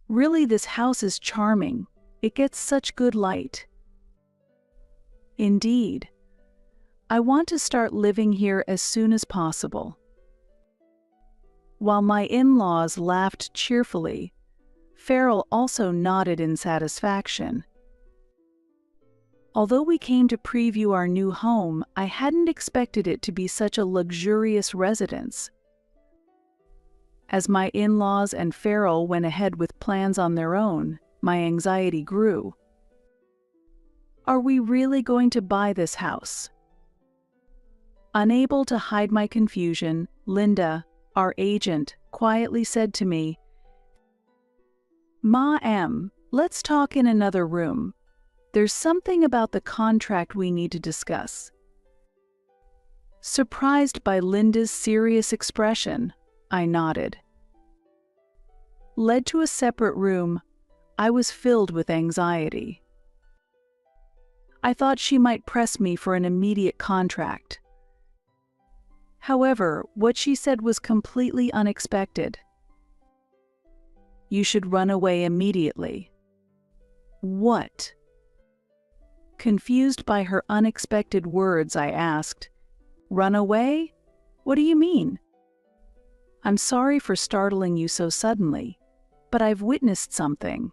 Really, this house is charming. It gets such good light. Indeed. I want to start living here as soon as possible. While my in-laws laughed cheerfully, Farrell also nodded in satisfaction. Although we came to preview our new home, I hadn't expected it to be such a luxurious residence. As my in-laws and Farrell went ahead with plans on their own, my anxiety grew. Are we really going to buy this house? Unable to hide my confusion, Linda, our agent, quietly said to me, "Ma, let's talk in another room. There's something about the contract we need to discuss." Surprised by Linda's serious expression, I nodded. Led to a separate room, I was filled with anxiety. I thought she might press me for an immediate contract. However, what she said was completely unexpected. "You should run away immediately." What? Confused by her unexpected words, I asked, "Run away? What do you mean?" "I'm sorry for startling you so suddenly, but I've witnessed something."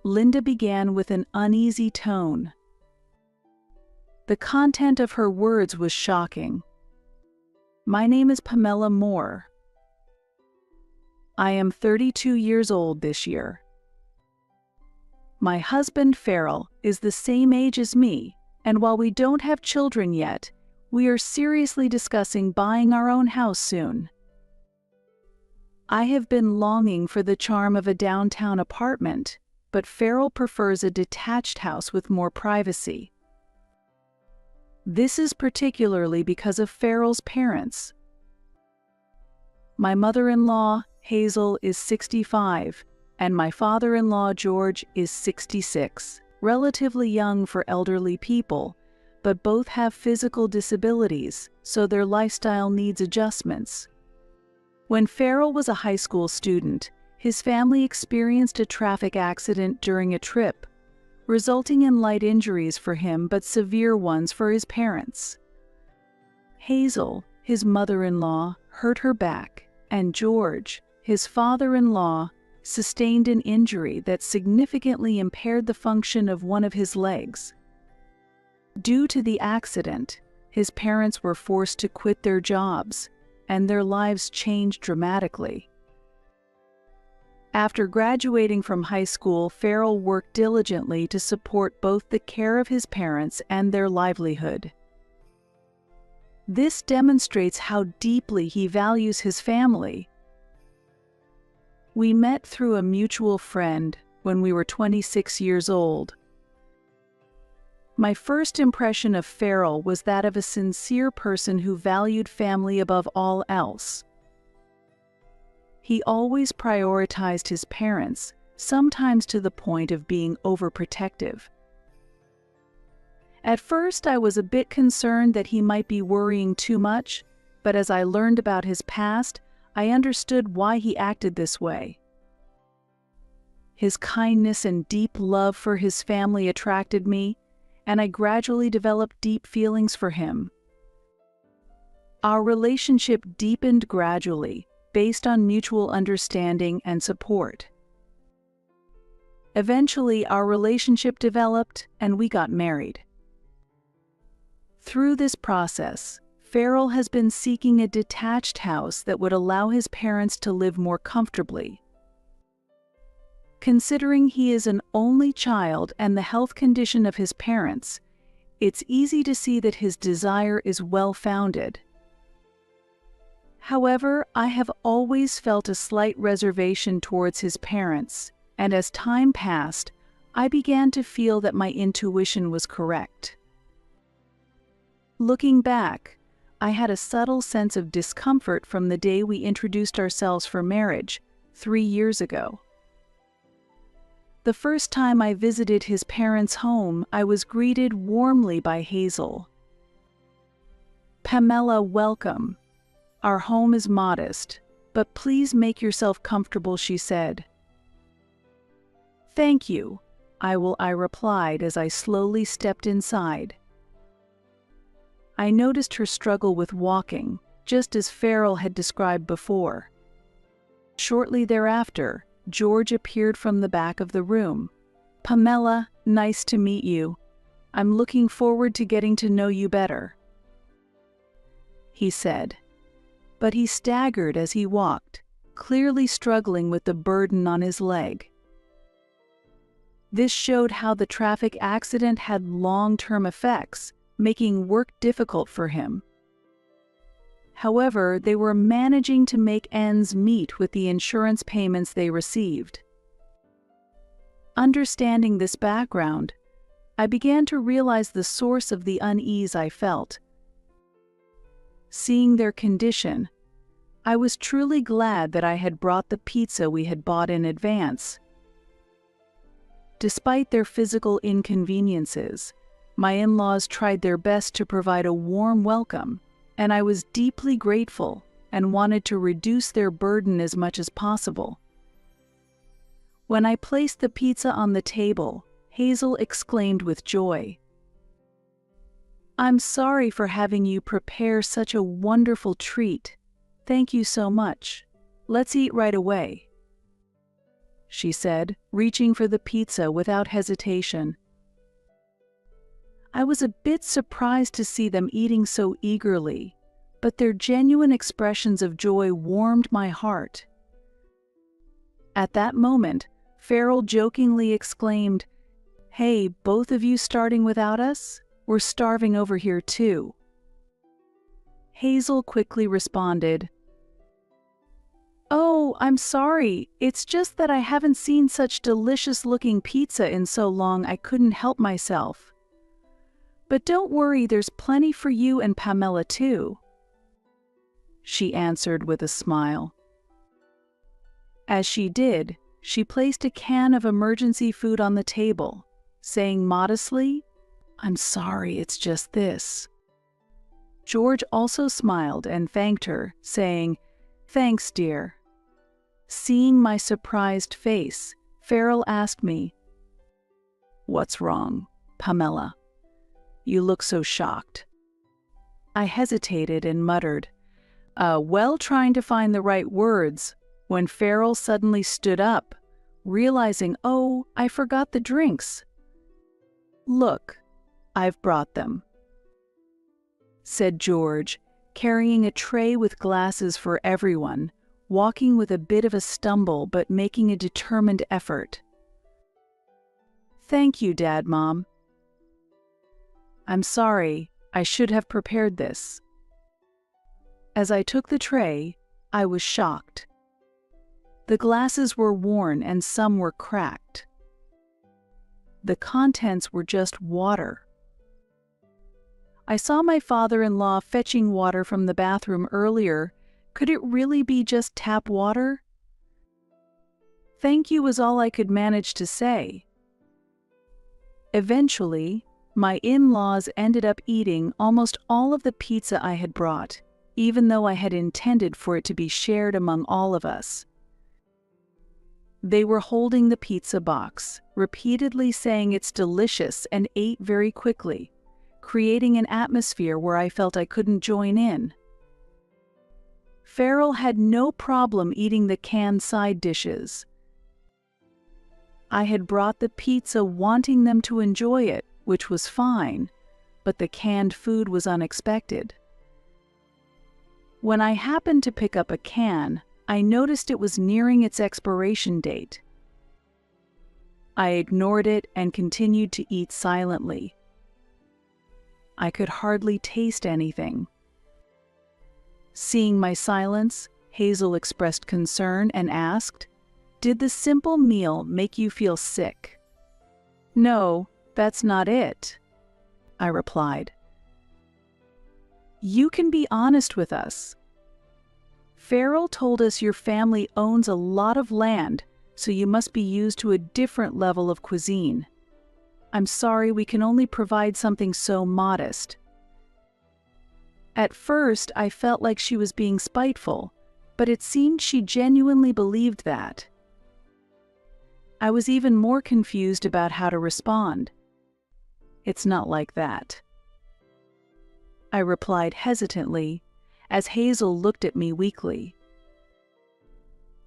Linda began with an uneasy tone. The content of her words was shocking. "My name is Pamela Moore. I am 32 years old this year. My husband Farrell is the same age as me, and while we don't have children yet, we are seriously discussing buying our own house soon. I have been longing for the charm of a downtown apartment, but Farrell prefers a detached house with more privacy. This is particularly because of Farrell's parents. My mother-in-law, Hazel, is 65, and my father-in-law, George, is 66, relatively young for elderly people, but both have physical disabilities, so their lifestyle needs adjustments. When Farrell was a high school student, his family experienced a traffic accident during a trip, resulting in light injuries for him but severe ones for his parents. Hazel, his mother-in-law, hurt her back, and George, his father-in-law, sustained an injury that significantly impaired the function of one of his legs. Due to the accident, his parents were forced to quit their jobs, and their lives changed dramatically. After graduating from high school, Farrell worked diligently to support both the care of his parents and their livelihood. This demonstrates how deeply he values his family. We met through a mutual friend when we were 26 years old. My first impression of Farrell was that of a sincere person who valued family above all else. He always prioritized his parents, sometimes to the point of being overprotective. At first, I was a bit concerned that he might be worrying too much, but as I learned about his past, I understood why he acted this way. His kindness and deep love for his family attracted me, and I gradually developed deep feelings for him. Our relationship deepened gradually, based on mutual understanding and support. Eventually, our relationship developed, and we got married. Through this process, Farrell has been seeking a detached house that would allow his parents to live more comfortably. Considering he is an only child and the health condition of his parents, it's easy to see that his desire is well-founded. However, I have always felt a slight reservation towards his parents, and as time passed, I began to feel that my intuition was correct. Looking back, I had a subtle sense of discomfort from the day we introduced ourselves for marriage, 3 years ago. The first time I visited his parents' home, I was greeted warmly by Hazel. "Pamela, welcome. Our home is modest, but please make yourself comfortable," she said. "Thank you, I replied as I slowly stepped inside. I noticed her struggle with walking, just as Farrell had described before. Shortly thereafter, George appeared from the back of the room. "Pamela, nice to meet you. I'm looking forward to getting to know you better," he said. But he staggered as he walked, clearly struggling with the burden on his leg. This showed how the traffic accident had long-term effects, making work difficult for him. However, they were managing to make ends meet with the insurance payments they received. Understanding this background, I began to realize the source of the unease I felt. Seeing their condition, I was truly glad that I had brought the pizza we had bought in advance. Despite their physical inconveniences, my in-laws tried their best to provide a warm welcome, and I was deeply grateful and wanted to reduce their burden as much as possible. When I placed the pizza on the table, Hazel exclaimed with joy, "I'm sorry for having you prepare such a wonderful treat. Thank you so much. Let's eat right away," she said, reaching for the pizza without hesitation. I was a bit surprised to see them eating so eagerly, but their genuine expressions of joy warmed my heart. At that moment, Farrell jokingly exclaimed, "Hey, both of you starting without us? We're starving over here too." Hazel quickly responded, "Oh, I'm sorry. It's just that I haven't seen such delicious-looking pizza in so long I couldn't help myself. But don't worry, there's plenty for you and Pamela too," she answered with a smile. As she did, she placed a can of emergency food on the table, saying modestly, "I'm sorry, it's just this." George also smiled and thanked her, saying, "Thanks, dear." Seeing my surprised face, Farrell asked me, "What's wrong, Pamela? You look so shocked." I hesitated and muttered, trying to find the right words, when Farrell suddenly stood up, realizing, "Oh, I forgot the drinks." "Look, I've brought them," said George, carrying a tray with glasses for everyone, walking with a bit of a stumble but making a determined effort. "Thank you, Dad, Mom. I'm sorry, I should have prepared this." As I took the tray, I was shocked. The glasses were worn and some were cracked. The contents were just water. I saw my father-in-law fetching water from the bathroom earlier. Could it really be just tap water? "Thank you" was all I could manage to say. Eventually, my in-laws ended up eating almost all of the pizza I had brought, even though I had intended for it to be shared among all of us. They were holding the pizza box, repeatedly saying it's delicious, and ate very quickly, creating an atmosphere where I felt I couldn't join in. Farrell had no problem eating the canned side dishes. I had brought the pizza wanting them to enjoy it, which was fine, but the canned food was unexpected. When I happened to pick up a can, I noticed it was nearing its expiration date. I ignored it and continued to eat silently. I could hardly taste anything. Seeing my silence, Hazel expressed concern and asked, "Did the simple meal make you feel sick?" "No, that's not it," I replied. "You can be honest with us. Farrell told us your family owns a lot of land, so you must be used to a different level of cuisine. I'm sorry, we can only provide something so modest." At first, I felt like she was being spiteful, but it seemed she genuinely believed that. I was even more confused about how to respond. "It's not like that," I replied hesitantly, as Hazel looked at me weakly.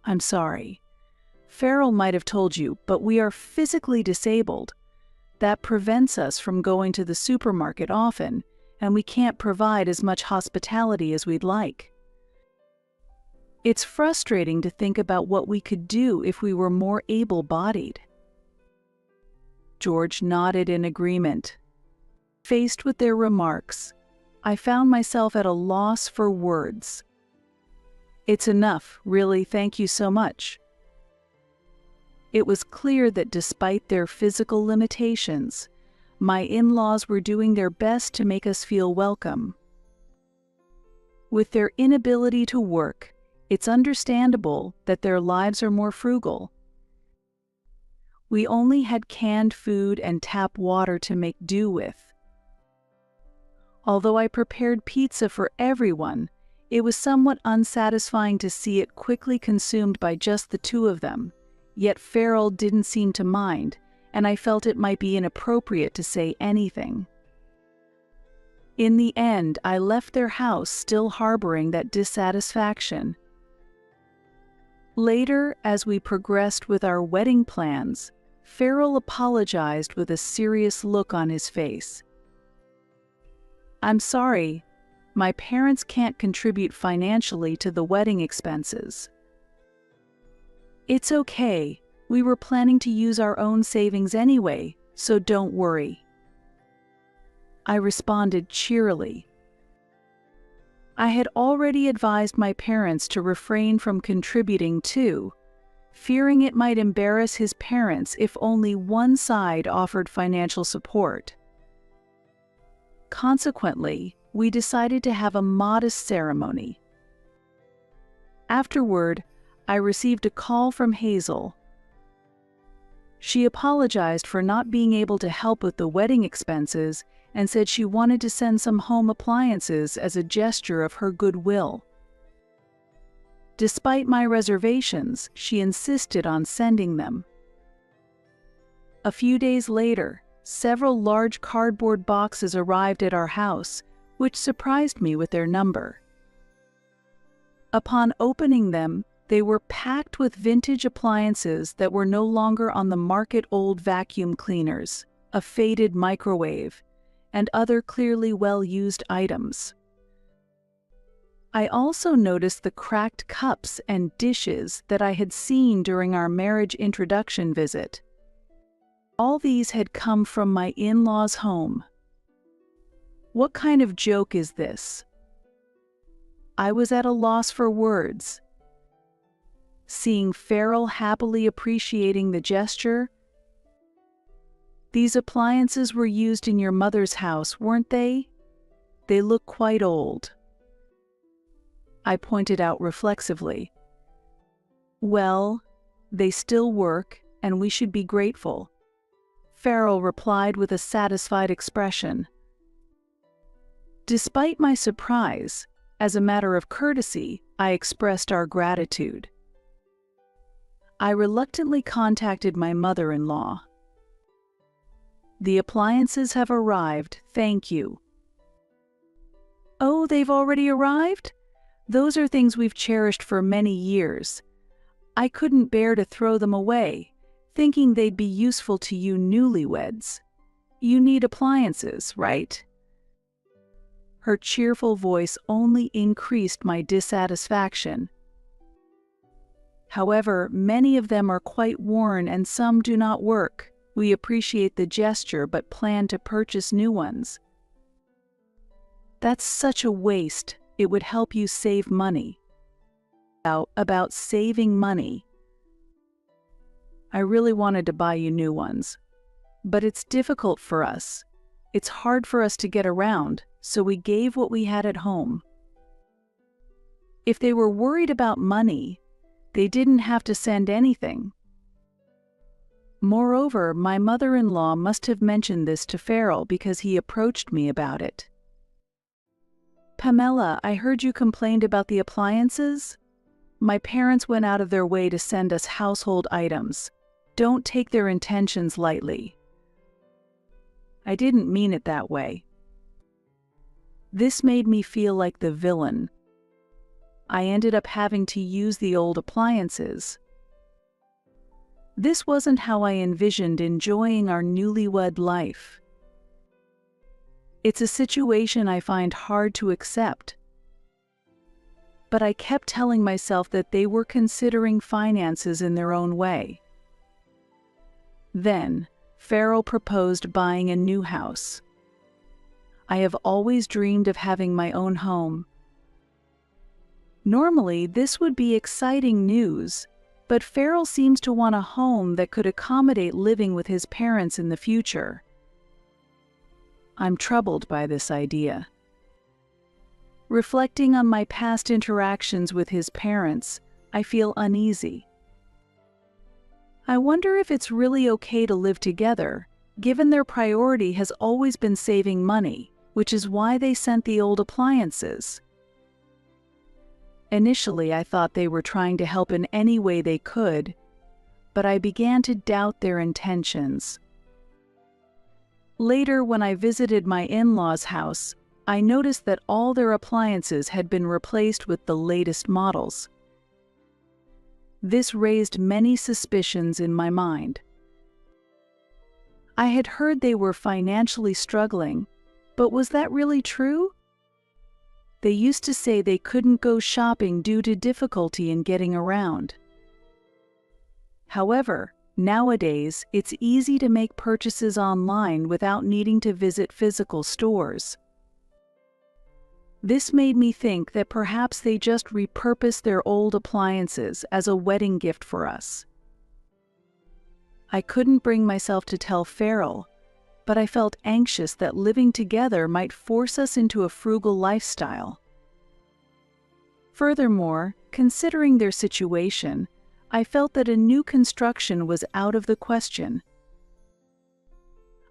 "I'm sorry. Farrell might have told you, but we are physically disabled. That prevents us from going to the supermarket often, and we can't provide as much hospitality as we'd like. It's frustrating to think about what we could do if we were more able-bodied." George nodded in agreement. Faced with their remarks, I found myself at a loss for words. "It's enough, really, thank you so much." It was clear that despite their physical limitations, my in-laws were doing their best to make us feel welcome. With their inability to work, it's understandable that their lives are more frugal. We only had canned food and tap water to make do with. Although I prepared pizza for everyone, it was somewhat unsatisfying to see it quickly consumed by just the two of them. Yet Farrell didn't seem to mind, and I felt it might be inappropriate to say anything. In the end, I left their house still harboring that dissatisfaction. Later, as we progressed with our wedding plans, Farrell apologized with a serious look on his face. "I'm sorry, my parents can't contribute financially to the wedding expenses." "It's okay, we were planning to use our own savings anyway, so don't worry," I responded cheerily. I had already advised my parents to refrain from contributing too, fearing it might embarrass his parents if only one side offered financial support. Consequently, we decided to have a modest ceremony. Afterward, I received a call from Hazel. She apologized for not being able to help with the wedding expenses and said she wanted to send some home appliances as a gesture of her goodwill. Despite my reservations, she insisted on sending them. A few days later, several large cardboard boxes arrived at our house, which surprised me with their number. Upon opening them, they were packed with vintage appliances that were no longer on the market: old vacuum cleaners, a faded microwave, and other clearly well-used items. I also noticed the cracked cups and dishes that I had seen during our marriage introduction visit. All these had come from my in-laws' home. What kind of joke is this? I was at a loss for words. Seeing Farrell happily appreciating the gesture. "These appliances were used in your mother's house, weren't they? They look quite old," I pointed out reflexively. "Well, they still work, and we should be grateful," Farrell replied with a satisfied expression. Despite my surprise, as a matter of courtesy, I expressed our gratitude. I reluctantly contacted my mother-in-law. "The appliances have arrived, thank you." "Oh, they've already arrived? Those are things we've cherished for many years. I couldn't bear to throw them away, thinking they'd be useful to you newlyweds. You need appliances, right?" Her cheerful voice only increased my dissatisfaction. "However, many of them are quite worn and some do not work. We appreciate the gesture but plan to purchase new ones." "That's such a waste. It would help you save money." About saving money. "I really wanted to buy you new ones. But it's difficult for us. It's hard for us to get around, so we gave what we had at home." If they were worried about money, they didn't have to send anything. Moreover, my mother-in-law must have mentioned this to Farrell because he approached me about it. "Pamela, I heard you complained about the appliances. My parents went out of their way to send us household items. don't take their intentions lightly. I didn't mean it that way. This made me feel like the villain. I ended up having to use the old appliances. This wasn't how I envisioned enjoying our newlywed life. It's a situation I find hard to accept. But I kept telling myself that they were considering finances in their own way. Then, Farrell proposed buying a new house. I have always dreamed of having my own home. Normally, this would be exciting news, but Farrell seems to want a home that could accommodate living with his parents in the future. I'm troubled by this idea. Reflecting on my past interactions with his parents, I feel uneasy. I wonder if it's really okay to live together, given their priority has always been saving money, which is why they sent the old appliances. Initially, I thought they were trying to help in any way they could, but I began to doubt their intentions. Later, when I visited my in-laws' house, I noticed that all their appliances had been replaced with the latest models. This raised many suspicions in my mind. I had heard they were financially struggling, but was that really true? They used to say they couldn't go shopping due to difficulty in getting around. However, nowadays, it's easy to make purchases online without needing to visit physical stores. This made me think that perhaps they just repurposed their old appliances as a wedding gift for us. I couldn't bring myself to tell Farrell, but I felt anxious that living together might force us into a frugal lifestyle. Furthermore, considering their situation, I felt that a new construction was out of the question.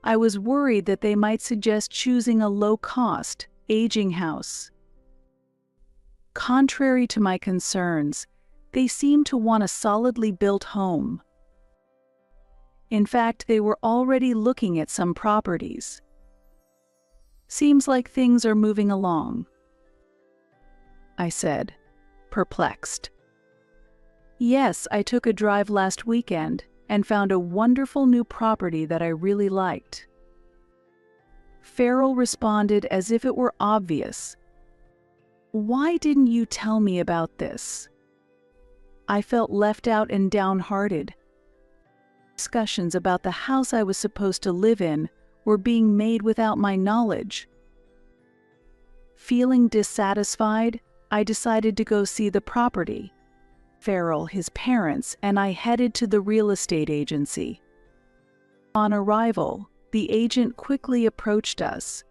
I was worried that they might suggest choosing a low-cost, aging house. Contrary to my concerns, they seemed to want a solidly built home. In fact, they were already looking at some properties. Seems like things are moving along, I said, perplexed. Yes, I took a drive last weekend and found a wonderful new property that I really liked. Farrell responded as if it were obvious. Why didn't you tell me about this? I felt left out and downhearted. Discussions about the house I was supposed to live in were being made without my knowledge. Feeling dissatisfied, I decided to go see the property. Farrell, his parents, and I headed to the real estate agency. On arrival, the agent quickly approached us.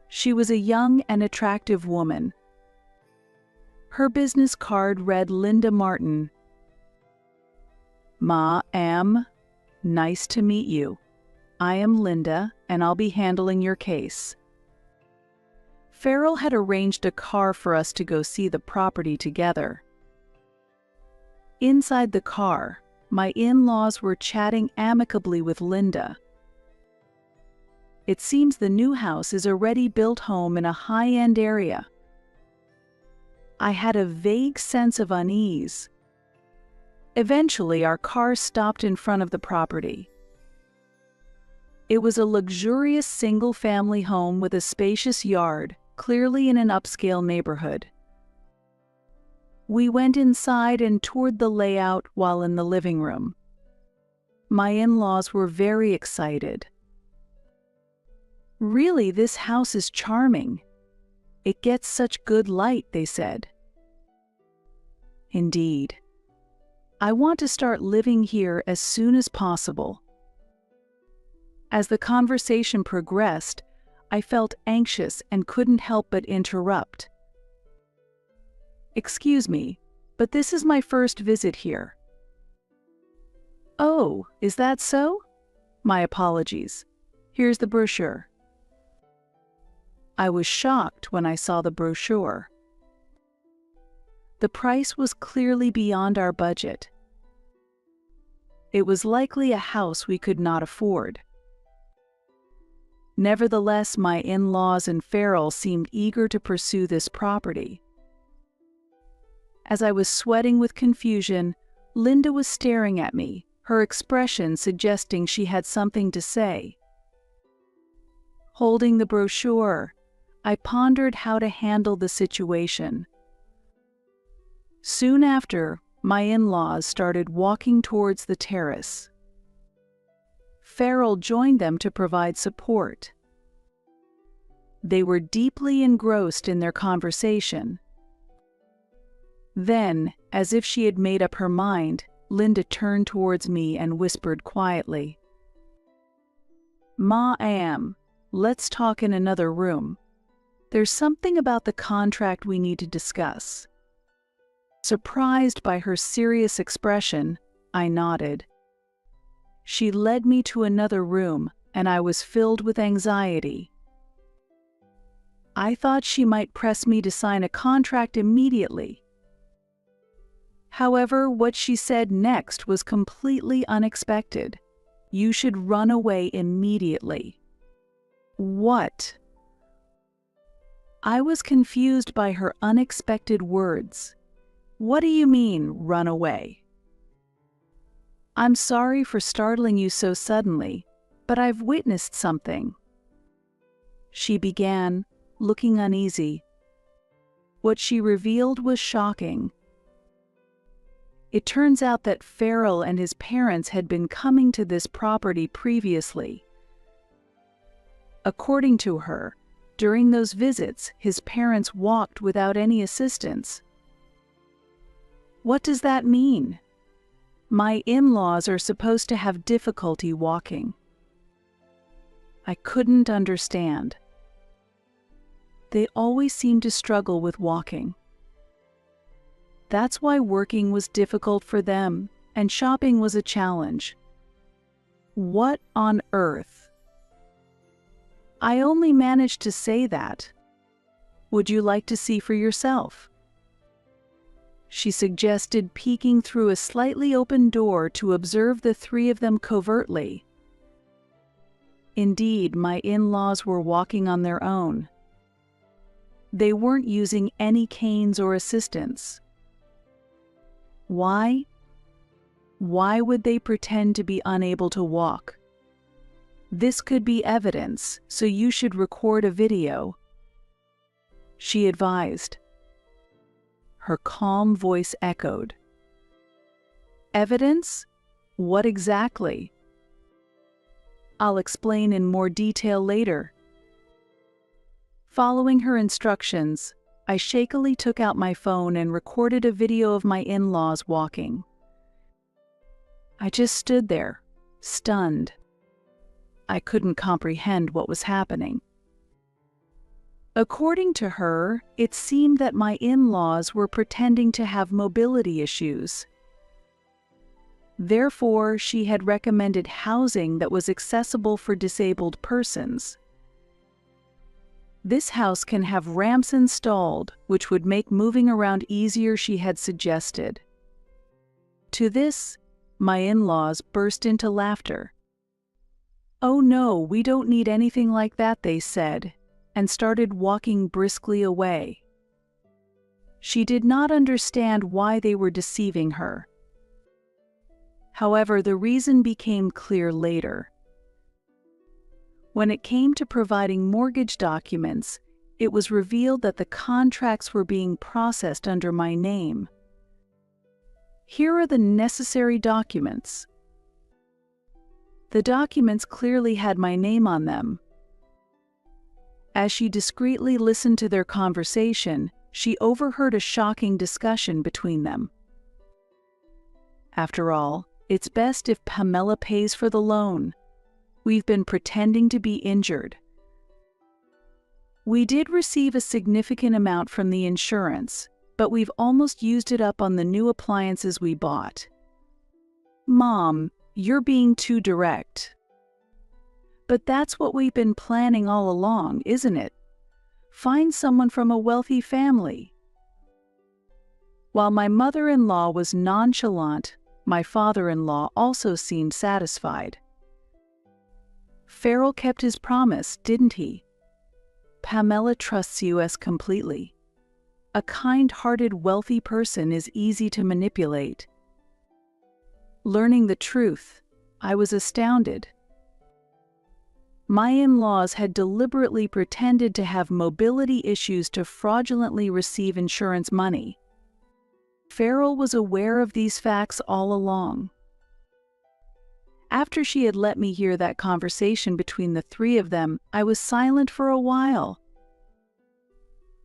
She was a young and attractive woman. Her business card read Linda Martin. "Ma'am, nice to meet you. I am Linda, and I'll be handling your case." Farrell had arranged a car for us to go see the property together. Inside the car, my in-laws were chatting amicably with Linda. It seems the new house is a ready-built home in a high-end area. I had a vague sense of unease. Eventually, our car stopped in front of the property. It was a luxurious single-family home with a spacious yard, clearly in an upscale neighborhood. We went inside and toured the layout while in the living room. My in-laws were very excited. "Really, this house is charming. It gets such good light," they said. Indeed. I want to start living here as soon as possible. As the conversation progressed, I felt anxious and couldn't help but interrupt. "Excuse me, but this is my first visit here." "Oh, is that so? My apologies. Here's the brochure." I was shocked when I saw the brochure. The price was clearly beyond our budget. it was likely a house we could not afford. Nevertheless, my in-laws and Farrell seemed eager to pursue this property. As I was sweating with confusion, Linda was staring at me, her expression suggesting she had something to say. Holding the brochure, I pondered how to handle the situation. Soon after, my in-laws started walking towards the terrace. Farrell joined them to provide support. They were deeply engrossed in their conversation. Then, as if she had made up her mind, Linda turned towards me and whispered quietly, "Ma, let's talk in another room. There's something about the contract we need to discuss." Surprised by her serious expression, I nodded. She led me to another room, and I was filled with anxiety. I thought she might press me to sign a contract immediately. However, what she said next was completely unexpected. "You should run away immediately." What? I was confused by her unexpected words. "What do you mean, run away?" "I'm sorry for startling you so suddenly, but I've witnessed something," she began, looking uneasy. What she revealed was shocking. It turns out that Farrell and his parents had been coming to this property previously. According to her, during those visits, his parents walked without any assistance. What does that mean? My in-laws are supposed to have difficulty walking. I couldn't understand. They always seemed to struggle with walking. That's why working was difficult for them, and shopping was a challenge. What on earth? I only managed to say that. Would you like to see for yourself? She suggested, peeking through a slightly open door to observe the three of them covertly. Indeed, my in-laws were walking on their own. They weren't using any canes or assistance. Why? Why would they pretend to be unable to walk? This could be evidence, so you should record a video, she advised. Her calm voice echoed. Evidence? What exactly? I'll explain in more detail later. Following her instructions, I shakily took out my phone and recorded a video of my in-laws walking. I just stood there, stunned. I couldn't comprehend what was happening. According to her, it seemed that my in-laws were pretending to have mobility issues. Therefore, she had recommended housing that was accessible for disabled persons. This house can have ramps installed, which would make moving around easier, she had suggested. To this, my in-laws burst into laughter. "Oh no, we don't need anything like that," they said, and started walking briskly away. She did not understand why they were deceiving her. However, the reason became clear later. When it came to providing mortgage documents, it was revealed that the contracts were being processed under my name. Here are the necessary documents. The documents clearly had my name on them. As she discreetly listened to their conversation, she overheard a shocking discussion between them. After all, it's best if Pamela pays for the loan. We've been pretending to be injured. We did receive a significant amount from the insurance, but we've almost used it up on the new appliances we bought. Mom, you're being too direct. But that's what we've been planning all along, isn't it? Find someone from a wealthy family. While my mother-in-law was nonchalant, My father-in-law also seemed satisfied. Farrell kept his promise, didn't he? Pamela trusts us completely. A kind-hearted, wealthy person is easy to manipulate. Learning the truth, I was astounded. My in-laws had deliberately pretended to have mobility issues to fraudulently receive insurance money. Farrell was aware of these facts all along. After she had let me hear that conversation between the three of them, I was silent for a while.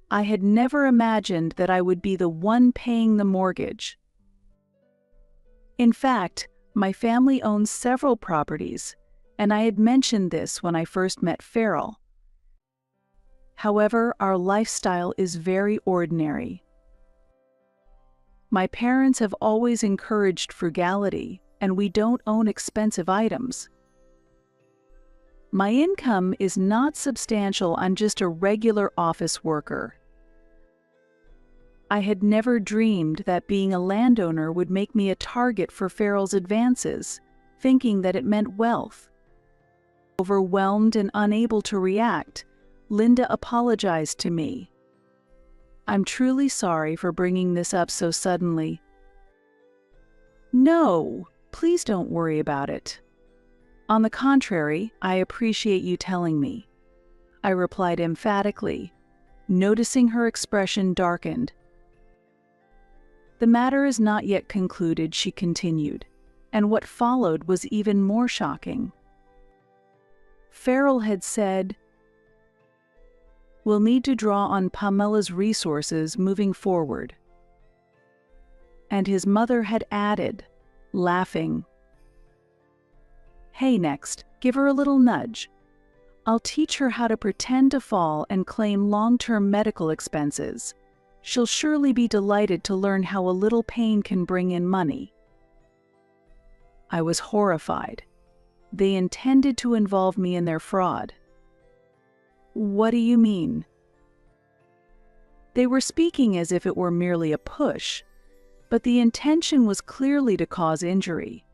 I had never imagined that I would be the one paying the mortgage. In fact, my family owns several properties, and I had mentioned this when I first met Farrell. However, our lifestyle is very ordinary. My parents have always encouraged frugality, and we don't own expensive items. My income is not substantial. I'm just a regular office worker. I had never dreamed that being a landowner would make me a target for Farrell's advances, thinking that it meant wealth. Overwhelmed and unable to react, Linda apologized to me. I'm truly sorry for bringing this up so suddenly. No, please don't worry about it. On the contrary, I appreciate you telling me, I replied emphatically, noticing her expression darkened. The matter is not yet concluded, she continued, and what followed was even more shocking. Farrell had said, "We'll need to draw on Pamela's resources moving forward." And his mother had added, laughing, "Hey, next, give her a little nudge. I'll teach her how to pretend to fall and claim long-term medical expenses. She'll surely be delighted to learn how a little pain can bring in money." I was horrified. They intended to involve me in their fraud. What do you mean? They were speaking as if it were merely a push, but the intention was clearly to cause injury.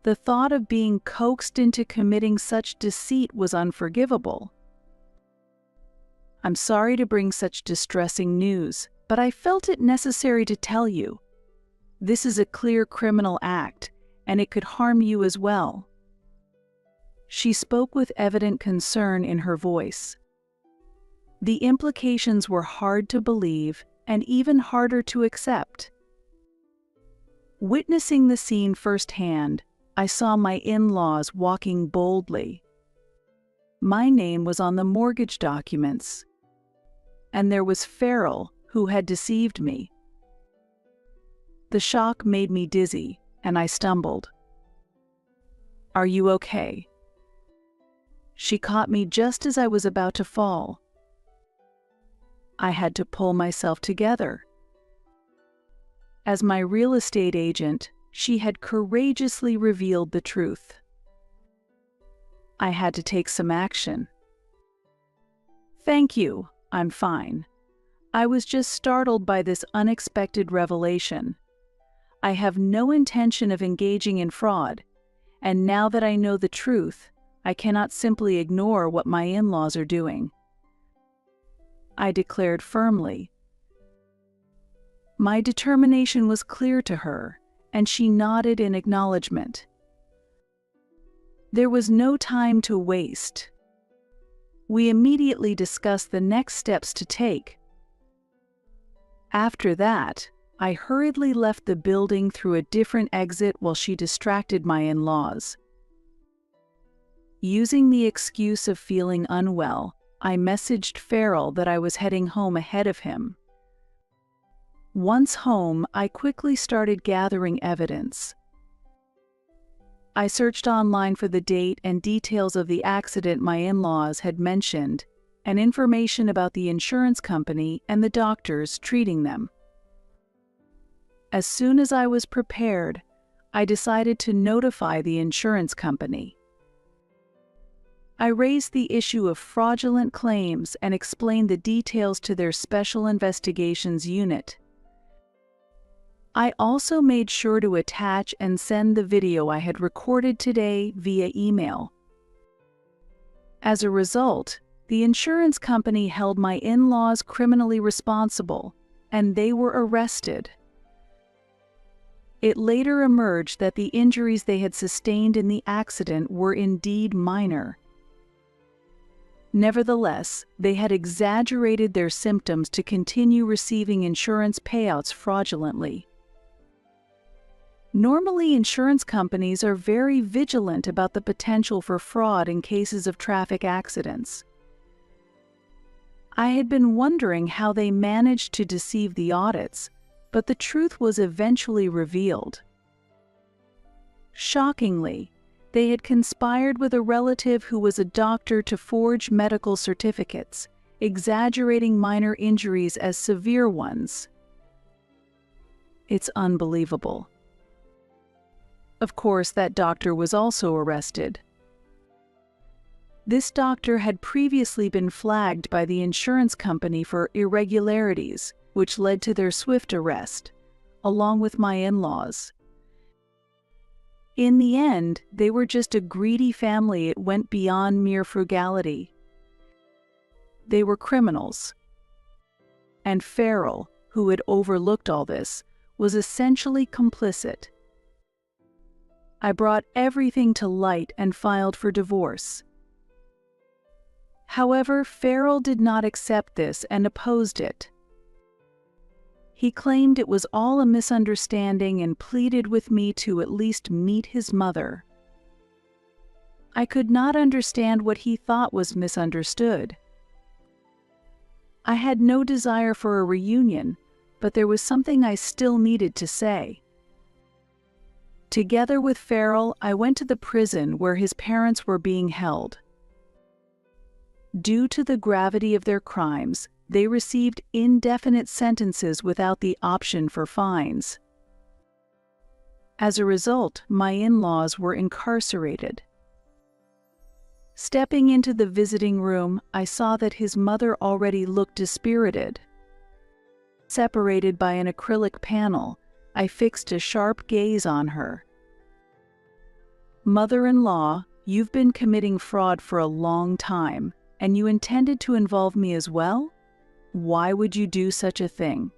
The thought of being coaxed into committing such deceit was unforgivable. I'm sorry to bring such distressing news, but I felt it necessary to tell you. This is a clear criminal act, and it could harm you as well. She spoke with evident concern in her voice. The implications were hard to believe and even harder to accept. Witnessing the scene firsthand, I saw my in-laws walking boldly. My name was on the mortgage documents, and there was Farrell, who had deceived me. The shock made me dizzy, and I stumbled. "Are you okay?" She caught me just as I was about to fall. I had to pull myself together. As my real estate agent, she had courageously revealed the truth. I had to take some action. "Thank you, I'm fine. I was just startled by this unexpected revelation. I have no intention of engaging in fraud, and now that I know the truth, I cannot simply ignore what my in-laws are doing," I declared firmly. My determination was clear to her, and she nodded in acknowledgement. There was no time to waste. We immediately discussed the next steps to take. After that, I hurriedly left the building through a different exit while she distracted my in-laws. Using the excuse of feeling unwell, I messaged Farrell that I was heading home ahead of him. Once home, I quickly started gathering evidence. I searched online for the date and details of the accident my in-laws had mentioned, and information about the insurance company and the doctors treating them. As soon as I was prepared, I decided to notify the insurance company. I raised the issue of fraudulent claims and explained the details to their Special Investigations Unit. I also made sure to attach and send the video I had recorded today via email. As a result, the insurance company held my in-laws criminally responsible, and they were arrested. It later emerged that the injuries they had sustained in the accident were indeed minor. Nevertheless, they had exaggerated their symptoms to continue receiving insurance payouts fraudulently. Normally, insurance companies are very vigilant about the potential for fraud in cases of traffic accidents. I had been wondering how they managed to deceive the audits, but the truth was eventually revealed. Shockingly, they had conspired with a relative who was a doctor to forge medical certificates, exaggerating minor injuries as severe ones. It's unbelievable. Of course, that doctor was also arrested. This doctor had previously been flagged by the insurance company for irregularities, which led to their swift arrest, along with my in-laws. In the end, they were just a greedy family. It went beyond mere frugality. They were criminals. And Farrell, who had overlooked all this, was essentially complicit. I brought everything to light and filed for divorce. However, Farrell did not accept this and opposed it. He claimed it was all a misunderstanding and pleaded with me to at least meet his mother. I could not understand what he thought was misunderstood. I had no desire for a reunion, but there was something I still needed to say. Together with Farrell, I went to the prison where his parents were being held. Due to the gravity of their crimes, they received indefinite sentences without the option for fines. As a result, my in-laws were incarcerated. Stepping into the visiting room, I saw that his mother already looked dispirited. Separated by an acrylic panel, I fixed a sharp gaze on her. "Mother-in-law, you've been committing fraud for a long time, and you intended to involve me as well? Why would you do such a thing?"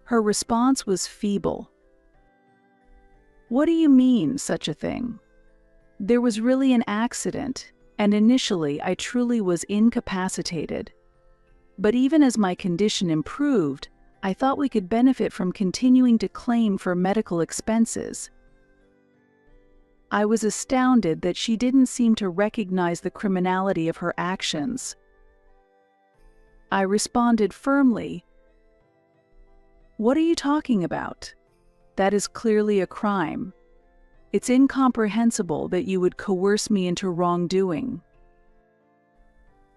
Her response was feeble. "What do you mean, such a thing? There was really an accident, and initially I truly was incapacitated. But even as my condition improved, I thought we could benefit from continuing to claim for medical expenses." I was astounded that she didn't seem to recognize the criminality of her actions. I responded firmly, "What are you talking about? That is clearly a crime. It's incomprehensible that you would coerce me into wrongdoing."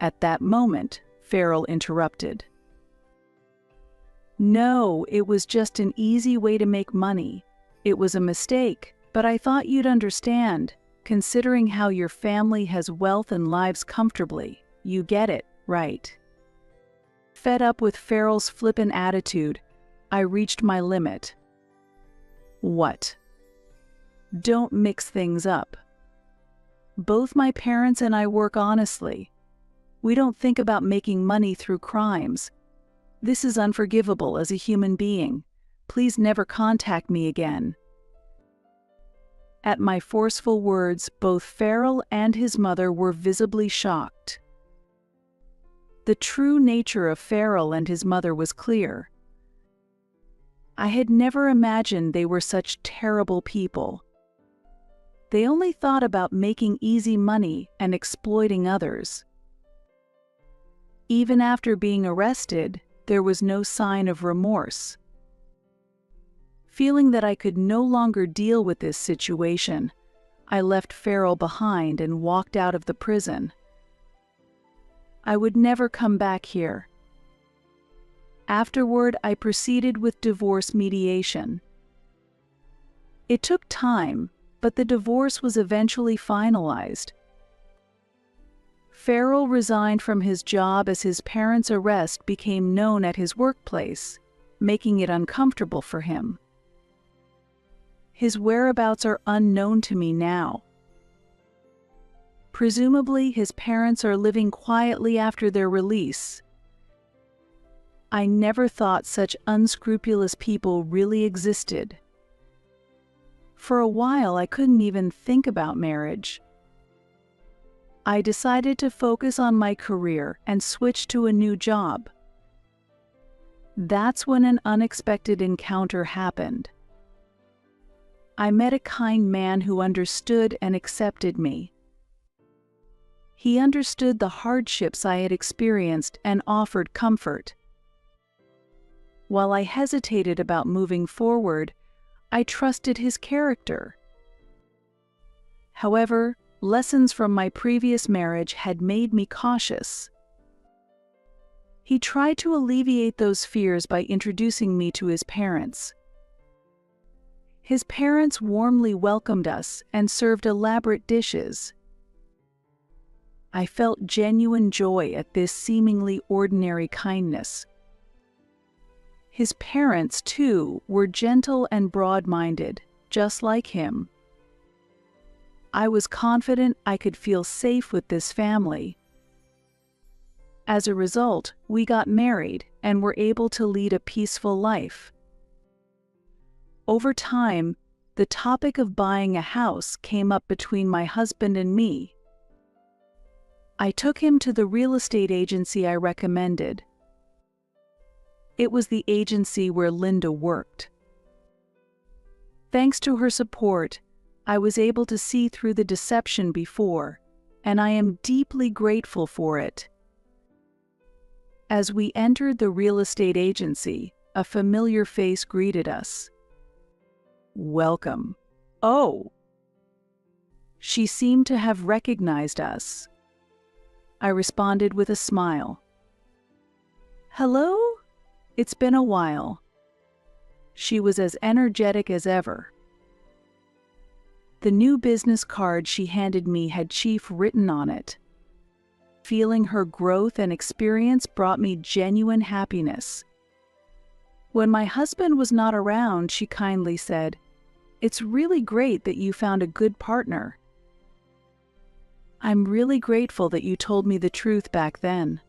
At that moment, Farrell interrupted. "No, it was just an easy way to make money. It was a mistake, but I thought you'd understand, considering how your family has wealth and lives comfortably. You get it, right?" Fed up with Farrell's flippant attitude, I reached my limit. "What? Don't mix things up. Both my parents and I work honestly. We don't think about making money through crimes. This is unforgivable as a human being. Please never contact me again." At my forceful words, both Farrell and his mother were visibly shocked. The true nature of Farrell and his mother was clear. I had never imagined they were such terrible people. They only thought about making easy money and exploiting others. Even after being arrested, there was no sign of remorse. Feeling that I could no longer deal with this situation, I left Farrell behind and walked out of the prison. I would never come back here. Afterward, I proceeded with divorce mediation. It took time, but the divorce was eventually finalized. Farrell resigned from his job as his parents' arrest became known at his workplace, making it uncomfortable for him. His whereabouts are unknown to me now. Presumably, his parents are living quietly after their release. I never thought such unscrupulous people really existed. For a while, I couldn't even think about marriage. I decided to focus on my career and switch to a new job. That's when an unexpected encounter happened. I met a kind man who understood and accepted me. He understood the hardships I had experienced and offered comfort. While I hesitated about moving forward, I trusted his character. However, lessons from my previous marriage had made me cautious. He tried to alleviate those fears by introducing me to his parents. His parents warmly welcomed us and served elaborate dishes. I felt genuine joy at this seemingly ordinary kindness. His parents, too, were gentle and broad-minded, just like him. I was confident I could feel safe with this family. As a result, we got married and were able to lead a peaceful life. Over time, the topic of buying a house came up between my husband and me. I took him to the real estate agency I recommended. It was the agency where Linda worked. Thanks to her support, I was able to see through the deception before, and I am deeply grateful for it. As we entered the real estate agency, a familiar face greeted us. "Welcome." "Oh!" She seemed to have recognized us. I responded with a smile. "Hello? It's been a while." She was as energetic as ever. The new business card she handed me had Chief written on it. Feeling her growth and experience brought me genuine happiness. When my husband was not around, she kindly said, "It's really great that you found a good partner." "I'm really grateful that you told me the truth back then."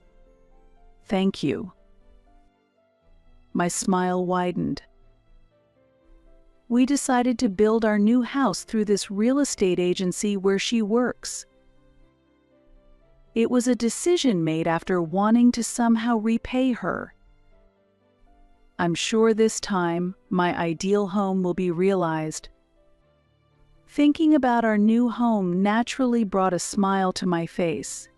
"Thank you." My smile widened. We decided to build our new house through this real estate agency where she works. It was a decision made after wanting to somehow repay her. I'm sure this time, my ideal home will be realized. Thinking about our new home naturally brought a smile to my face.